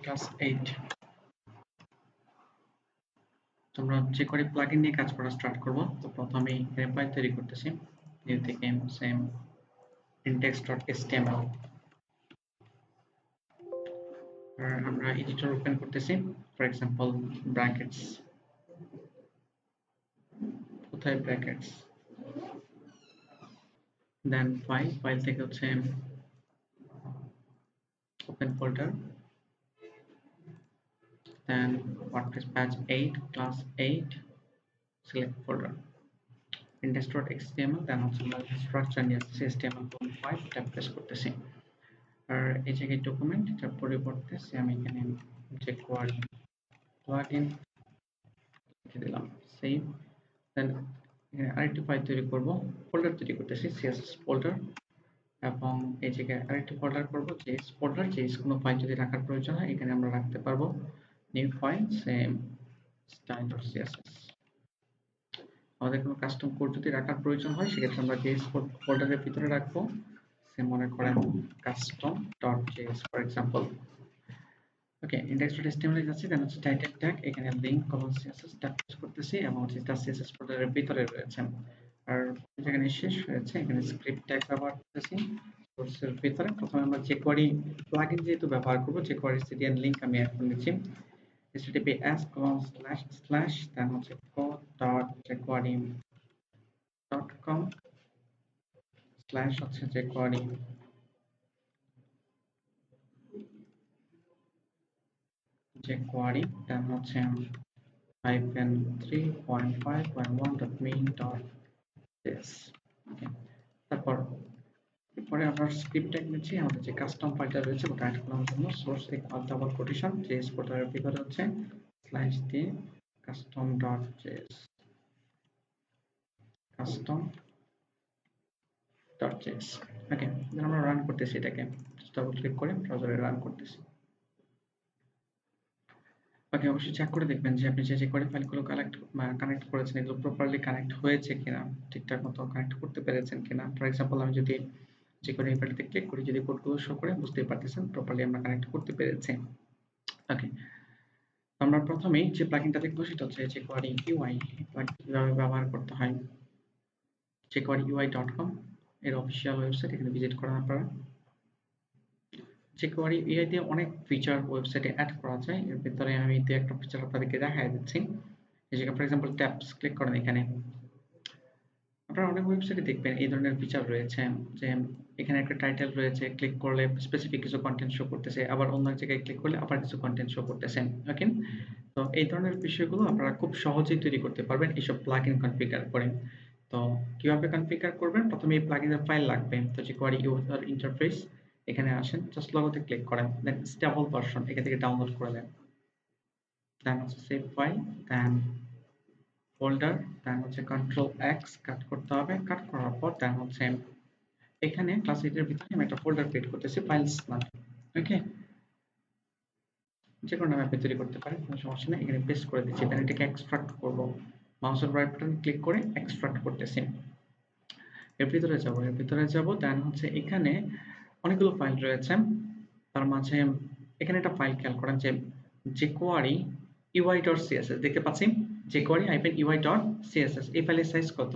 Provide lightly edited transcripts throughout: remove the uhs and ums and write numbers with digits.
Class 8 তোমরা jQuery plugin নিয়ে কাজ করা স্টার্ট করব। তো প্রথমে এখানে ফাইল তৈরি করতেছি। নিউ থেকে সেম index.html আর আমরা এডিটর ওপেন করতেছি। ফর এক্সাম্পল ব্র্যাকেটস, কোথায় ব্র্যাকেটস, দেন ফাইল থেকে হচ্ছে open folder, then WordPress patch 8 class 8 select folder index.html, then হচ্ছে structure নিয়ে html.5 ট্যাব প্রেস করতেছি। আর এই জায়গায় ডকুমেন্ট এটার পরিবর্তে আমি এখানে jQuery plugin লিখে দিলাম, সেভ। দেন আরেকটি ফাইল তৈরি করব, ফোল্ডার তৈরি করতেছি css ফোল্ডার, এবং এই জায়গায় আরেকটি ফোল্ডার করব js ফোল্ডার। js কোনো ফাইল যদি রাখার প্রয়োজন হয় এখানে আমরা রাখতে পারবো। New file same style.css। আমাদের কোনো কাস্টম কোড যদি রাখার প্রয়োজন হয় সেক্ষেত্রে আমরা js ফোল্ডারের ভিতরে রাখবো। সে মনে করেন custom.js for example. Okay, index.html এ যাচ্ছি, দেন হচ্ছে টাইটেল ট্যাগ, এখানে লিংক css ট্যাগ প্রেস করতেছি এবং হচ্ছে এটা css ফোল্ডারের ভিতরে রয়েছে। আর যেখানে শেষ হয়েছে এখানে স্ক্রিপ্ট ট্যাগ ব্যবহার করতেছি কোর্সের ভিতরে। প্রথমে আমরা jQuery প্লাগইন যেহেতু ব্যবহার করব, jQuery সিডিএন লিংক আমি অ্যাড করে নিচ্ছি। https:// দেন হচ্ছে code.jquery.com / হচ্ছে jQuery দেন হচ্ছে -3.5.1.main.js। ওকে, তারপর এরপরে আমরা স্ক্রিপ্ট ট্যাগ নিচ্ছি। আমাদের যে কাস্টম ফাইলটা রয়েছে ওটা অ্যাড করার জন্য source equal double quotation js ফোল্ডারের ভিতরে হচ্ছে স্ল্যাশ দিয়ে custom.js ওকে, দেন আমরা রান করতেছি এটাকে, ডাবল ক্লিক করে ব্রাউজারে রান করতেছি। ওকে, অবশ্যই চেক করে দেখবেন যে আপনি যে jQuery ফাইলগুলো কানেক্ট করেছেন এগুলো প্রপারলি কানেক্ট হয়েছে কিনা, ঠিকঠাক মতো কানেক্ট করতে পেরেছেন কিনা। ফর এক্সাম্পল আমি যদি jQuery ফাইলটিতে ক্লিক করি, যদি কোডগুলো শো করে, বুঝতেই পারতেছেন প্রপারলি আমরা কানেক্ট করতে পেরেছি। ওকে, আমরা প্রথমেই যে প্লাগইনটা দেখবো সেটা হচ্ছে jQuery UI প্লাগইন কিভাবে ব্যবহার করতে হয়। jQueryui.com এর অফিসিয়াল ওয়েবসাইট, এখানে ভিজিট করেন আপনারা। jQuery UI দিয়ে অনেক ফিচার ওয়েবসাইটে অ্যাড করা যায়। এর ভিতরে আমি একটা ফিচার আপনাদেরকে দেখাই দিচ্ছি। এই যে ফর এক্সাম্পল ট্যাবস ক্লিক করেন, এখানে আপনারা অনেক ওয়েবসাইটে দেখবেন এই ধরনের ফিচার রয়েছে যে এখানে একটা টাইটেল রয়েছে, ক্লিক করলে স্পেসিফিক কিছু কন্টেন্ট শো করতেছে, আবার অন্য জায়গায় ক্লিক করলে আবার কিছু কন্টেন্ট শো করতেছে। ওকে, তো এই ধরনের বিষয়গুলো আপনারা খুব সহজেই তৈরি করতে পারবেন এইসব প্লাগইন কনফিগার করে। তো কিভাবে কনফিগার করবেন, প্রথমে এই প্লাগইনের ফাইল লাগবে। তো jQuery ইউজার ইন্টারফেস, এখানে আসেন, জাস্ট লগোতে ক্লিক করেন, দেন স্টেবল ভার্সন এখান থেকে ডাউনলোড করে নেন, দেন হচ্ছে সেভ ফাইল, দেন ফোল্ডার, দেন হচ্ছে কন্ট্রোল এক্স কাট করতে হবে। কাট করার পর দেন হচ্ছে এখানে ক্লাস 8 এর ভিতরে আমি একটা ফোল্ডার ক্রিয়েট করতেছি ফাইলস নামে। ওকে, যে কোনো নামে আপনি তৈরি করতে পারেন, কোনো সমস্যা নেই। এখানে পেস্ট করে দিচ্ছি, দেন এটাকে এক্সট্রাক্ট করব। মাউসের রাইট বাটন ক্লিক করে এক্সট্রাক্ট করতেছি। এর ভিতরে যাব, দেন হচ্ছে এখানে অনেকগুলো ফাইল রয়েছে, তার মাঝে এখানে একটা ফাইল খেয়াল করেন যে jQuery UI.css দেখতে পাচ্ছি, jQuery-UI.css এই ফাইলের সাইজ কত,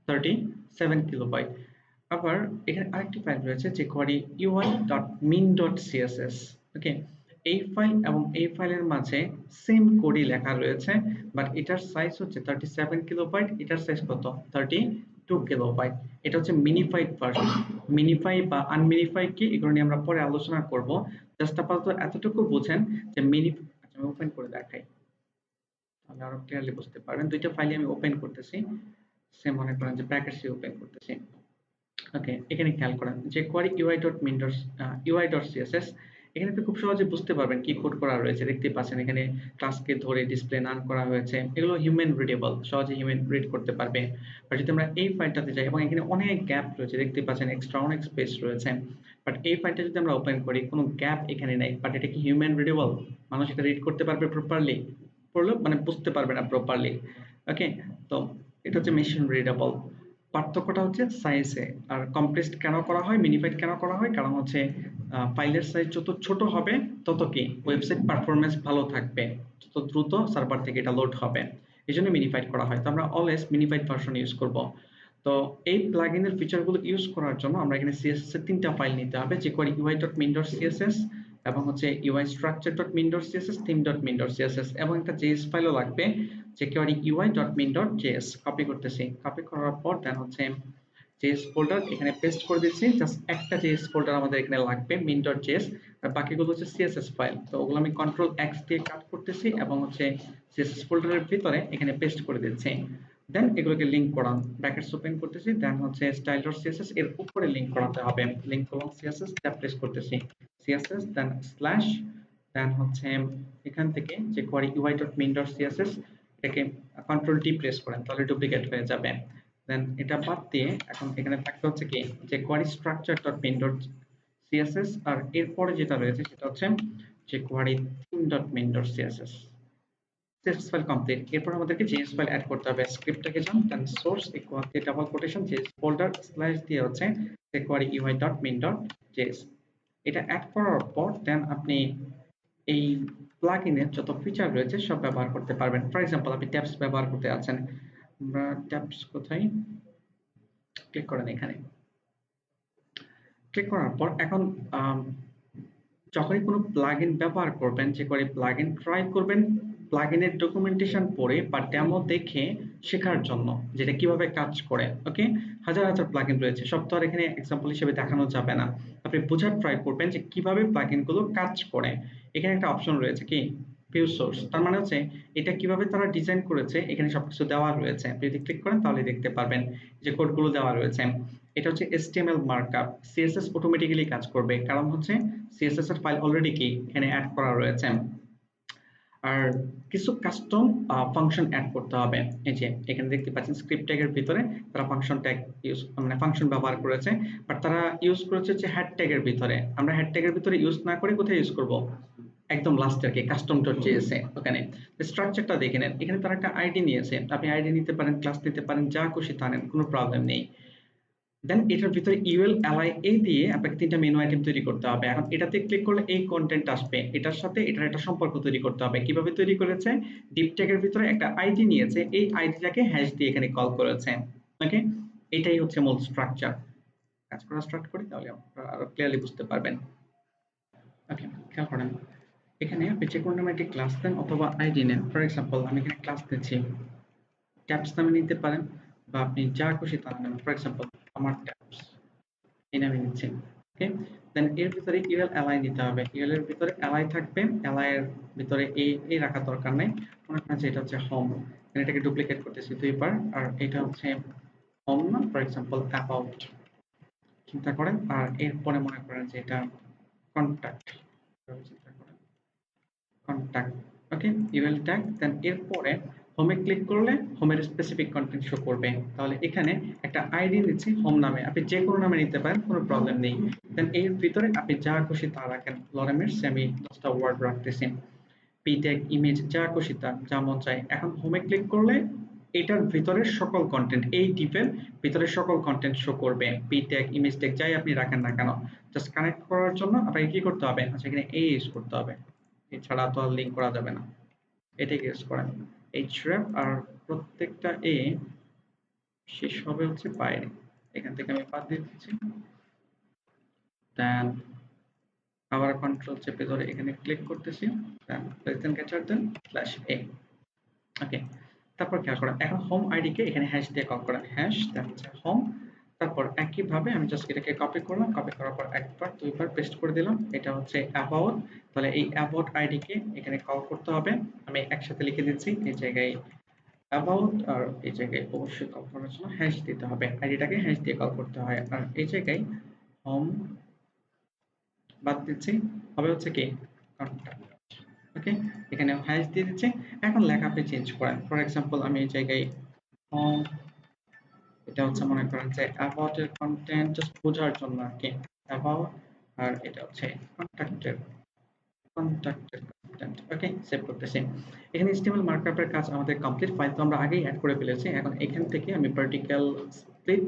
37 কিলোবাইট। আবার এখানে আরেকটি ফাইল রয়েছে jQuery UI.min.css। ওকে, এই ফাইল এবং এই ফাইলের মাঝে সেম কোডই লেখা রয়েছে, বাট এটার সাইজ হচ্ছে 37 কিলোবাইট, এটার সাইজ কত, 32 কিলোবাইট। এটা হচ্ছে মিনিফাইড ভার্সন। মিনিফাই বা আনমিনিফাই কি, এগুলো নিয়ে আমরা পরে আলোচনা করব। জাস্ট আপাতত এতটুকু বুঝেন যে আমি ওপেন করে দেখাই তাহলে আরো ক্লিয়ারলি বুঝতে পারবেন। দুইটা ফাইল আমি ওপেন করতেছি, সে মনে করেন যে ব্র্যাকেটস ওপেন করতেছি। ওকে, এখানে খেয়াল করেন jQuery UI.css, এখানে আপনি খুব সহজে বুঝতে পারবেন কি কোড করা রয়েছে। দেখতে পাচ্ছেন এখানে ক্লাসকে ধরে ডিসপ্লে নান করা হয়েছে, এগুলো হিউম্যান রিডেবল, সহজে হিউম্যান রিড করতে পারবে। আর যদি আমরা এই ফাইলটাতে যাই, এবং এখানে অনেক গ্যাপ রয়েছে, দেখতে পাচ্ছেন এক্সট্রা অনেক স্পেস রয়েছে, বাট এই ফাইলটা যদি আমরা ওপেন করি কোনো গ্যাপ এখানে নাই, বাট এটা কি হিউম্যান রিডেবল, মানুষ এটা রিড করতে পারবে প্রপারলি, পড়লেও মানে বুঝতে পারবে না প্রপারলি। ওকে, তো এটা হচ্ছে মেশিন রিডেবল। পার্থক্যটা হচ্ছে সাইজে। আর কম্প্রেসড কেন করা হয়, মিনিফাইড কেন করা হয়, কারণ হচ্ছে ফাইলের সাইজ যত ছোট হবে তত কি ওয়েবসাইট পারফরম্যান্স ভালো থাকবে, তত দ্রুত সার্ভার থেকে এটা লোড হবে, এই জন্য মিনিফাইড করা হয়। তো আমরা অলওয়েজ মিনিফাইড ভার্সন ইউজ করব। তো এই প্লাগইনের ফিচারগুলো ইউজ করার জন্য আমরা এখানে সিএসএস এর 3টা ফাইল নিতে হবে, jQuery ui.min.css এবং হচ্ছে uistructure.min.css, theme.min.css এবং একটা জেএস ফাইলও লাগবে, jQuery ui.min.js। কপি করতেছি, কপি করার পর দেন হচ্ছে জেএস ফোল্ডার এখানে পেস্ট করে দিচ্ছি। জাস্ট একটা জেএস ফোল্ডার আমাদের এখানে লাগবে min.js, আর বাকিগুলো হচ্ছে সিএসএস ফাইল। তো ওগুলো আমি কন্ট্রোল এক্স দিয়ে কাট করতেছি এবং হচ্ছে সিএসএস ফোল্ডারের ভিতরে এখানে পেস্ট করে দিচ্ছি। দেন এগুলোকে লিংক করান, ব্র্যাকেটস ওপেন করতেছি, দেন হচ্ছে style.css এর উপরে লিংক করাতে হবে, লিংক কলম সিএসএস ট্যাব প্রেস করতেছি, সিএসএস দেন স্ল্যাশ, দেন হচ্ছে এখান থেকে যে query ui.min.css এটাকে কন্ট্রোল টি প্রেস করেন, তাহলে ডুপ্লিকেট হয়ে যাবে। দেন এটা বাদ দিয়ে এখন এখানে থাকতে হচ্ছে কি যে query structure.min.css, আর এরপরে যেটা রয়েছে সেটা হচ্ছে যে query theme.min.css। CSS file complete. এরপর আমাদেরকে জেএস ফাইল অ্যাড করতে হবে। স্ক্রিপ্টটাকে যান, দেন সোর্স ইকুয়াল দিয়ে double quotation JS folder slash দিয়ে হচ্ছে jQuery ui.min.js। এটা অ্যাড করার পর দেন আপনি এই প্লাগইনের যত ফিচার রয়েছে সব ব্যবহার করতে পারবেন। ফর এক্সাম্পল আপনি ট্যাবস ব্যবহার করতে আছেন, আমরা ট্যাবস কোথায় ক্লিক করেন, এখানে ক্লিক করার পর এখন যখনই কোনো প্লাগইন ব্যবহার করবেন, যে করে প্লাগইন ট্রাই করবেন প্লাগইনের ডকুমেন্টেশন পড়ে বা ডেমো দেখে শেখার জন্য, যেটা কিভাবে কাজ করে। ওকে, হাজার হাজার প্লাগইন রয়েছে, সব তো আর এখানে এক্সাম্পল হিসেবে দেখানো যাবে না। আপনি বোঝার ট্রাই করবেন যে কিভাবে প্লাগইনগুলো কাজ করে। এখানে একটা অপশন রয়েছে কি ভিউ সোর্স, তার মানে হচ্ছে এটা কিভাবে তারা ডিজাইন করেছে, এখানে সবকিছু দেওয়া রয়েছে। আপনি যদি ক্লিক করেন তাহলে দেখতে পারবেন যে কোডগুলো দেওয়া রয়েছে। এটা হচ্ছে HTML মার্কআপ, CSS অটোমেটিক্যালি কাজ করবে, কারণ হচ্ছে CSS এর ফাইল অলরেডি কি এখানে অ্যাড করা রয়েছে। আর কিছু কাস্টম ফাংশন অ্যাড করতে হবে। এই যে এখানে দেখতে পাচ্ছেন স্ক্রিপ্ট ট্যাগের ভিতরে তারা ফাংশন ট্যাগ ইউজ মানে ফাংশন ব্যবহার করেছে, বাট তারা ইউজ করেছে হচ্ছে হেড ট্যাগের ভিতরে। আমরা হেড ট্যাগের ভিতরে ইউজ না করে কোথায় ইউজ করব, একদম লাস্টের কি custom.js এ। ওখানে স্ট্রাকচারটা দেখে নেন, এখানে তারা একটা আইডি নিয়েছে, আপনি আইডি নিতে পারেন, ক্লাস নিতে পারেন, যা খুশি তা নেন, কোনো প্রবলেম নেই। দেন এটার ভিতরে ইউএল এলআই এ দিয়ে আপনাকে 3টা মেনু আইটেম তৈরি করতে হবে। এখন এটাতে ক্লিক করলে এই কন্টেন্ট আসবে, এটার সাথে এটার একটা সম্পর্ক তৈরি করতে হবে। কিভাবে তৈরি করেছে, ডিপ ট্যাগের ভিতরে একটা আইডি নিয়েছে, এই আইডিটাকে হ্যাশ দিয়ে এখানে কল করেছে। ওকে, এটাই হচ্ছে মূল স্ট্রাকচার। কাজ করা স্টার্ট করি তাহলে আপনারা আরো ক্লিয়ারলি বুঝতে পারবেন। ওকে, খেয়াল করেন এখানে আপনি যে কোনো নামে একটি ক্লাস দেন অথবা আইডি নেন। ফর এক্সাম্পল আমি এখানে ক্লাস দিচ্ছি, ট্যাবস নামে নিতে পারেন বা আপনি যা খুশি তা নেবেন। ফর এক্সাম্পল আমার ট্যাবস এই নামে নিচ্ছি। ওকে, দেন এর ভিতরে ইউএল এলআই নিতে হবে, ইউএল এর ভিতরে এলআই থাকবে, এলআই এর ভিতরে এই রাখার দরকার নাই। মনে করেন যে এটা হচ্ছে হোম, এটাকে ডুপ্লিকেট করতেছি দুইবার, আর এটা হচ্ছে হোম না, ফর এক্সাম্পল অ্যাবাউট চিন্তা করেন, আর এরপরে মনে করেন যে এটা কন্টাক্ট চিন্তা করেন, কন্টাক্ট। ওকে, ইউএল ট্যাগ, দেন এরপরে হোমে ক্লিক করলে হোমের স্পেসিফিক কন্টেন্ট শো করবে। তাহলে এখানে একটা আইডি নিচ্ছি হোম নামে, আপনি যে কোনো নামে নিতে পারেন, কোনো প্রবলেম নেই। দেন এর ভিতরে আপনি যা খুশি তা রাখেন, লরেমের আমি 10টা ওয়ার্ড রাখতেছি, পি ট্যাগ ইমেজ যা খুশি তা, যা মন চায়। এখন হোমে ক্লিক করলে এটার ভিতরে সকল কন্টেন্ট, এই ডিপের ভিতরে সকল কন্টেন্ট শো করবে, পি ট্যাগ ইমেজ ট্যাগ যাই আপনি রাখেন না কেন। জাস্ট কানেক্ট করার জন্য আপনাকে কি করতে হবে, আচ্ছা এখানে এই ইউজ করতে হবে, এছাড়া তো আর লিঙ্ক করা যাবে না, এটাকে ইউজ করেন href, আর প্রত্যেকটা এ শেষ হবে হচ্ছে বাইরে, এখান থেকে আমি বাদ দিয়ে দিচ্ছি। দেন আবার কন্ট্রোল চেপে ধরে এখানে ক্লিক করতেছি, দেন less than greater than slash a। ওকে, তারপর খেয়াল করেন এখন হোম আইডি কে এখানে হ্যাশ দিয়ে কল করেন, হ্যাশ দেন হচ্ছে হোম। তারপর একইভাবে আমি জাস্ট এটাকে কপি করলাম, কপি করার পর একবার দুইবার পেস্ট করে দিলাম, এটা হচ্ছে অ্যাবাউট। তাহলে এই অ্যাবাউট আইডি কে এখানে কল করতে হবে, আমি একসাথে লিখে দিচ্ছি, এই জায়গায় অ্যাবাউট, আর এই জায়গায় অবশ্যই কল করার জন্য হ্যাশ দিতে হবে, আইডিটাকে হ্যাশ দিয়ে কল করতে হয়। আর এই জায়গায় হোম বাদ দিচ্ছি, হবে হচ্ছে কি কন্টাক্ট। ওকে, এখানে হ্যাশ দিয়ে দিচ্ছি। এখন লেখা আপনি চেঞ্জ করেন, ফর এক্সাম্পল আমি এই জায়গায় হোম, এটা হচ্ছে মনে করেন যে অ্যাবাউট এর কন্টেন্ট জাস্ট বোঝার জন্য আর কি, অ্যাবাউট, আর এটা হচ্ছে কন্টাক্টের, কন্টাক্টের ওকে, সেভ করতেছি। এখানে HTML মার্কআপের কাজ আমাদের কমপ্লিট, ফাইল তো আমরা আগেই অ্যাড করে ফেলেছি। এখন এখান থেকে আমি ভার্টিক্যাল স্প্লিট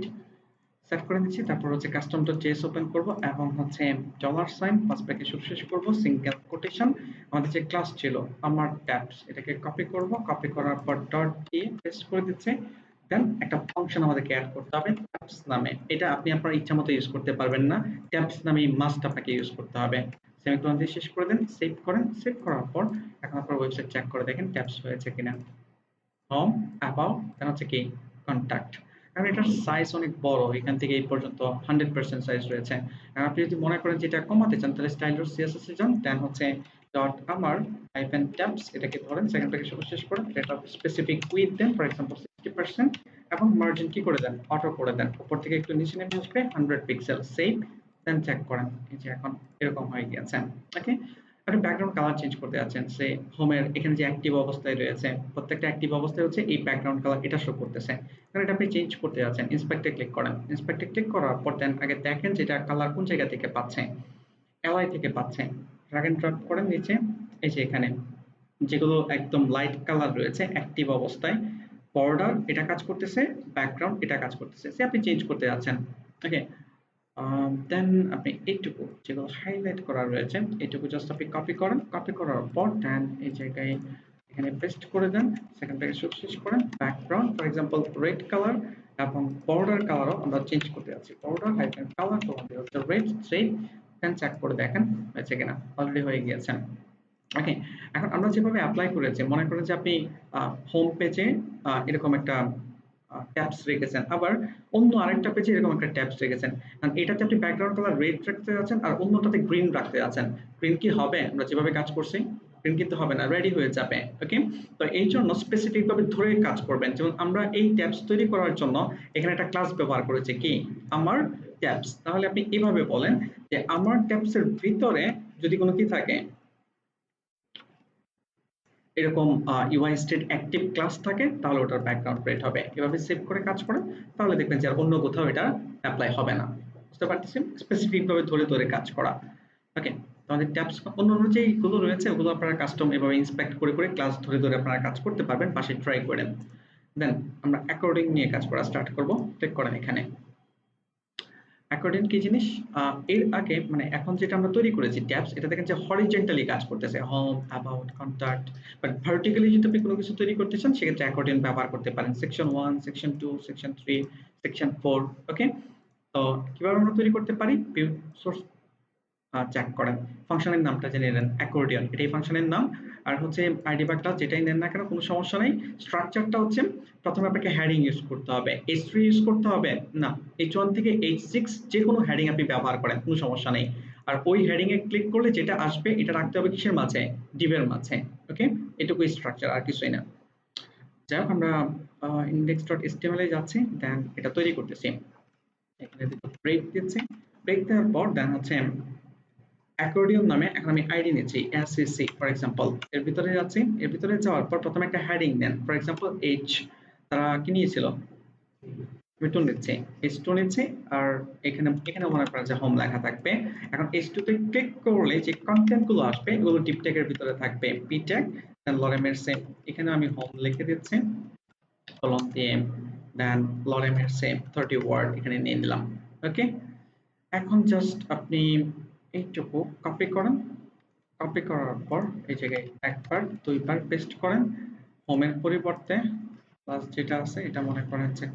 সেট করে নিচ্ছি, তারপর হচ্ছে custom.js ওপেন করব এবং হচ্ছে ডলার সাইন ফার্স্ট ব্র্যাকেট শেষ করব, সিঙ্গেল কোটেশন, আমাদের যে ক্লাস ছিল আমার ট্যাবস, এটাকে কপি করব, কপি করার পর ডট দিয়ে পেস্ট করে দিচ্ছি। দেন একটা ফাংশন আমাদেরকে অ্যাড করতে হবে ট্যাবস নামে। এটা আপনি আপনার ইচ্ছা মতো ইউজ করতে পারবেন না, ট্যাবস নামে মাস্ট আপনাকে ইউজ করতে হবে। সেমিকোলন দিয়ে শেষ করে দেন, সেভ করেন। সেভ করার পর এখন আপনার ওয়েবসাইট চেক করে দেখেন ট্যাবস হয়েছে কিনা। হোম, অ্যাবাউট, দেন হচ্ছে কি কন্টাক্ট। কারণ এটার সাইজ অনেক বড়, এখান থেকে এই পর্যন্ত 100% সাইজ রয়েছে। আর আপনি যদি মনে করেন যে এটা কমাতে চান তাহলে স্টাইলস সিএসএস এ যান, দেন হচ্ছে ডট আমার হাইফেন ট্যাবস, এটাকে ধরেন সেকেন্ড থেকে শেষ করে এটা স্পেসিফিক উইথ দেন ফর এক্সাম্পল 60% এবং মার্জিন কি করে দেন অটো করে দেন, উপর থেকে একটু নিচে নেমে আসবে 100 পিক্সেল, সেভ, দেন চেক করেন। এই যে এখন এরকম হয়ে গিয়েছে। ওকে, আপনি ব্যাকগ্রাউন্ড কালার চেঞ্জ করতে যাচ্ছেন, সে হোমের এখানে যে অ্যাক্টিভ অবস্থায় রয়েছে প্রত্যেকটা অ্যাক্টিভ অবস্থায় হচ্ছে এই ব্যাকগ্রাউন্ড কালার এটা শো করতেছে। কারণ এটা আপনি চেঞ্জ করতে যাচ্ছেন, ইন্সপেক্টে ক্লিক করেন। ইন্সপেক্টে ক্লিক করার পর দেন আগে দেখেন যেটা কালার কোন জায়গা থেকে পাচ্ছে, এলআই থেকে পাচ্ছে। ড্র্যাগ এন্ড ড্রপ করেন নিচে, এই যে এখানে যেগুলো একদম লাইট কালার রয়েছে অ্যাক্টিভ অবস্থায়, বর্ডার এটা কাজ করতেছে, ব্যাকগ্রাউন্ড এটা কাজ করতেছে, সে আপনি চেঞ্জ করতে যাচ্ছেন। ওকে, দেন আপনি এইটুকু যেগুলো হাইলাইট করা রয়েছে এইটুকু জাস্ট আপনি কপি করেন, কপি করার পর দেন এই জায়গায় এখানে পেস্ট করে দেন, সেখান থেকে শেষ করেন। Background for example red colour এবং বর্ডার কালারও আমরা চেঞ্জ করতে যাচ্ছি, বর্ডার হাইফেন কালার তোমাদের হচ্ছে রেড থ্রেড, দেন চেক করে দেখেন হয়েছে কিনা, অলরেডি হয়ে গিয়েছে। ওকে, এখন আমরা যেভাবে অ্যাপ্লাই করেছি মনে করেন যে আপনি হোম পেজে এরকম একটা ট্যাবস রেখেছেন, আবার অন্য আরেকটা পেজে এরকম একটা ট্যাবস রেখেছেন। কারণ এটাতে আপনি ব্যাকগ্রাউন্ড কালার রেড রাখতে যাচ্ছেন আর অন্যটাতে গ্রিন রাখতে যাচ্ছেন, গ্রিন কি হবে? আমরা যেভাবে কাজ করছি গ্রিন কিন্তু হবে না, রেডি হয়ে যাবে। ওকে, তো এই জন্য স্পেসিফিক ভাবে ধরে কাজ করবেন। যেমন আমরা এই ট্যাবস তৈরি করার জন্য এখানে একটা ক্লাস ব্যবহার করেছি কি আমার ট্যাবস, তাহলে আপনি এভাবে বলেন যে আমার ট্যাবসের ভিতরে যদি কোনো কি থাকে এরকম ইউআই স্টেট অ্যাক্টিভ ক্লাস থাকে তাহলে ওটার ব্যাকগ্রাউন্ড রেড হবে। এভাবে সেভ করে কাজ করেন, তাহলে দেখবেন যে আর অন্য কোথাও এটা অ্যাপ্লাই হবে না। বুঝতে পারতেছেন? স্পেসিফিক ভাবে ধরে ধরে কাজ করা। ওকে, আমাদের ট্যাবস অন্যান্য যেগুলো রয়েছে ওগুলো আপনারা কাস্টম এভাবে ইন্সপেক্ট করে করে ক্লাস ধরে ধরে আপনারা কাজ করতে পারবেন, পাশে ট্রাই করেন। দেন আমরা অ্যাকর্ডিং নিয়ে কাজ করা স্টার্ট করব। ক্লিক করেন এখানে। অ্যাকর্ডিং কি জিনিস? এর আগে মানে এখন যেটা আমরা তৈরি করেছি ট্যাবস, এটা দেখেন যে হরিজন্টালি কাজ করতেছে, home, about, contact. But vertically যদি আপনি কোনো কিছু তৈরি করতে চান সেক্ষেত্রে অ্যাকর্ডিং ব্যবহার করতে পারেন, সেকশন 1, সেকশন 2, সেকশন 3, সেকশন 4। ওকে, তো কিভাবে আমরা তৈরি করতে পারি? সোর্স চেক করেন, ফাংশনের নামটা জেনে নেন, অ্যাকর্ডিয়ন এটাই ফাংশনের নাম। আর হচ্ছে আইডি বা ক্লাস যেটাই নেন না কেন কোনো সমস্যা নেই। স্ট্রাকচারটা হচ্ছে প্রথমে আপনাকে হেডিং ইউজ করতে হবে, H3 ইউজ করতে হবে না, H1 থেকে H6 যে কোনো হেডিং আপনি ব্যবহার করেন কোনো সমস্যা নেই। আর ওই হেডিং এ ক্লিক করলে যেটা আসবে এটা রাখতে হবে কিসের মাঝে? ডিভের মাঝে। ওকে, এটুকুই স্ট্রাকচার, আর কিছুই না। যাই হোক, আমরা index.html এ যাচ্ছি, দেন এটা তৈরি করতেছি। এখানে দুটো ব্রেক দিচ্ছি, ব্রেক দেওয়ার পর দেন হচ্ছে অ্যাকর্ডিয়ন নামে এখন আমি আইডি নিচ্ছি এসসি ফর এক্সাম্পল, এর ভিতরে যাচ্ছি। এর ভিতরে যাওয়ার পর প্রথমে একটা হেডিং দেন, ফর এক্সাম্পল এইচ, তারা কি নিয়েছিল টু নিচ্ছে, H2 নিচ্ছে। আর এখানে এখানে মনে করেন যে হোম লেখা থাকবে। এখন H2 তে ক্লিক করলে যে কন্টেন্ট গুলো আসবে এগুলো ডিপ ট্যাগের ভিতরে থাকবে, পি ট্যাগ, দেন লরেমের সেম, এখানে আমি হোম লিখে দিচ্ছি কলম দিয়ে, দেন লরেমের সেম 30 ওয়ার্ড এখানে নিয়ে নিলাম। ওকে, এখন জাস্ট আপনি এইটুকু কপি করেন, কপি করার পর এই জায়গায় একবার দুইবার পেস্ট করেন। হোমের পরিবর্তে প্লাস যেটা আছে এটা মনে করেন যে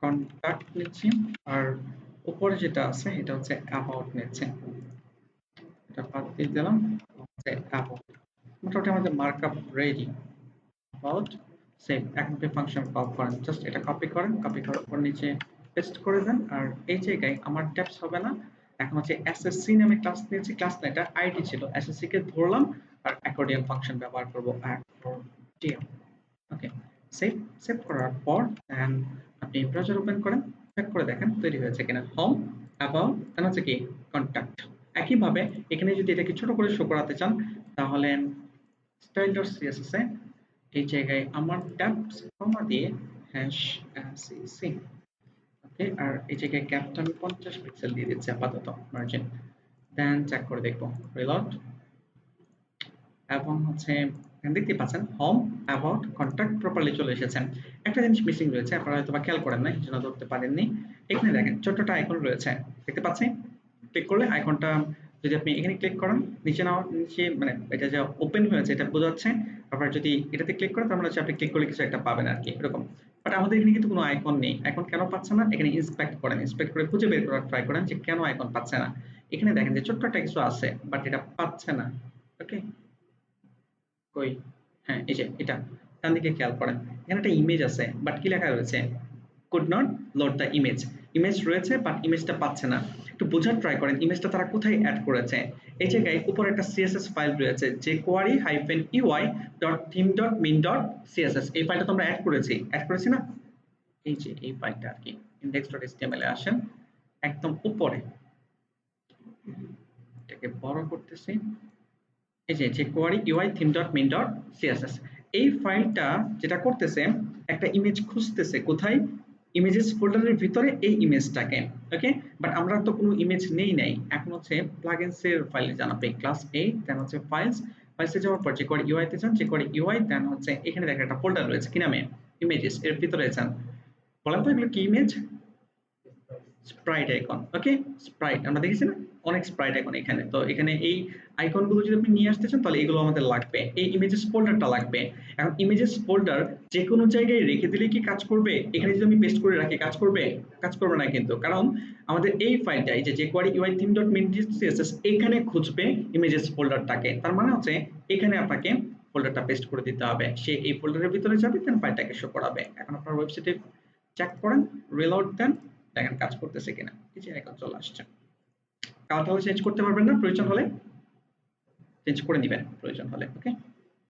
কন্টাক্ট নিচ্ছি, আর উপরে যেটা আছে এটা হচ্ছে অ্যাবাউট নিচ্ছে, এটা বাদ দিয়ে দিলাম, হচ্ছে অ্যাবাউট। মোটামুটি আমাদের মার্কআপ রেডি। About, save. এখন আপনি ফাংশন কল করেন, জাস্ট এটা কপি করেন, কপি করার পর নিচে পেস্ট করে দেন। আর এই জায়গায় আমার ট্যাবস হবে না, এখন হচ্ছে এসএসসি নামে ক্লাস নিয়েছি, ক্লাস না এটা আইডি ছিল, এসএসসি কে ধরলাম আর অ্যাকর্ডিয়ন ফাংশন ব্যবহার করব, অ্যাকর্ডিয়ন। ওকে, সেভ। সেভ করার পর দেন আপনি ব্রাউজার ওপেন করেন, চেক করে দেখেন তৈরি হয়েছে কিনা। হোম, অ্যাবাউট, দেন হচ্ছে কি কন্টাক্ট। একইভাবে এখানে যদি এটাকে ছোট করে শো করাতে চান তাহলে style.css এ এই জায়গায় আমার ট্যাবস কমা দিয়ে হ্যাশ সি। ওকে, আর এই জায়গায় ক্যাপটা আমি 50 পিক্সেল দিয়ে দিচ্ছি আপাতত মার্জিন, দেন চেক করে দেখবো রিলোড। এবং হচ্ছে এখানে দেখতে পাচ্ছেন হোম অ্যাবাউট কন্টাক্ট প্রপারলি চলে এসেছে। একটা জিনিস মিসিং রয়েছে, আপনারা হয়তো বা খেয়াল করেন নাই, জন্য ধরতে পারেননি। এখানে দেখেন ছোট্ট আইকন রয়েছে, দেখতে পাচ্ছেন? ক্লিক করলে আইকনটা যদি আপনি এখানে ক্লিক করেন, নিচে নামার নিচে মানে এটা যে ওপেন হয়েছে এটা বোঝাচ্ছে। আবার যদি এটাতে ক্লিক করেন তার মানে হচ্ছে আপনি ক্লিক করলে কিছু একটা পাবেন আরকি এরকম। বাট আমাদের এখানে কিন্তু কোনো আইকন নেই। আইকন কেন পাচ্ছে না? এখানে ইন্সপেক্ট করেন। ইন্সপেক্ট করে খুঁজে বের করার ট্রাই করেন যে কেন আইকন পাচ্ছে না। এখানে দেখেন যে ছোট্ট একটা কিছু আছে বাট এটা পাচ্ছে না। ওকে? কই? হ্যাঁ, এই যে এটা। ডান দিকে খেয়াল করেন। এখানে একটা ইমেজ আছে বাট কি লেখা রয়েছে? could not load the image. Image রয়েছে বাট ইমেজটা পাচ্ছে না। একটু বোঝার ট্রাই করেন ইমেজটা তারা কোথায় এড করেছে। এই জায়গায় উপরে একটা সিএসএস ফাইল রয়েছে jQuery-ui.theme.min.css। এই ফাইলটা তো আমরা এড করেছি। এড করেছি না? এই যে এই ফাইলটা আরকি index.html এ আসেন একদম উপরে। এটাকে বড় করতেছি। এই যে jQuery UI theme.min.css এই ফাইলটা যেটা করতেছে একটা ইমেজ খুঁজতেছে কোথায় ইমেজেস ফোল্ডারের ভিতরে এই ইমেজটাকে ওকে বাট আমরা তো কোনো ইমেজ নেই নাই এখন হচ্ছে প্লাগইনস এর ফাইলে জানাবে ক্লাস A দেন হচ্ছে ফাইলসে যাওয়ার পর jQuery UI তে যান jQuery UI দেন হচ্ছে এখানে দেখেন একটা ফোল্ডার রয়েছে কি নামে ইমেজেস এর ভিতরে যান বলেন তো এগুলো কি ইমেজ স্প্রাইট আইকন ওকে স্প্রাইট আমরা দেখেছি না অনেক স্প্রাইট আইকন এখানে তো এখানে এই আইকনগুলো যদি আপনি নিয়ে আসতে চান তাহলে এগুলো আমাদের লাগবে এই ইমেজেস ফোল্ডারটা লাগবে এখন ইমেজেস ফোল্ডার যে কোনো জায়গায় রেখে দিলে কি কাজ করবে এখানে যদি আমি পেস্ট করে রাখি কাজ করবে না কিন্তু কারণ আমাদের এই ফাইলটা এই যে jQuery UI theme.min.css এখানে খুঁজবে ইমেজেস ফোল্ডারটাকে তার মানে হচ্ছে এখানে আপনাকে ফোল্ডারটা পেস্ট করে দিতে হবে সে এই ফোল্ডারের ভিতরে যাবে দেন ফাইলটাকে শো করাবে এখন আপনার ওয়েবসাইটে চেক করেন রিলোড দেন দেখেন কাজ করতেছে কিনা এই যে এখন চলে আসছে কালারটাও চেঞ্জ করতে পারবেন না প্রয়োজন হলে চেঞ্জ করে নেবেন প্রয়োজন হলে ওকে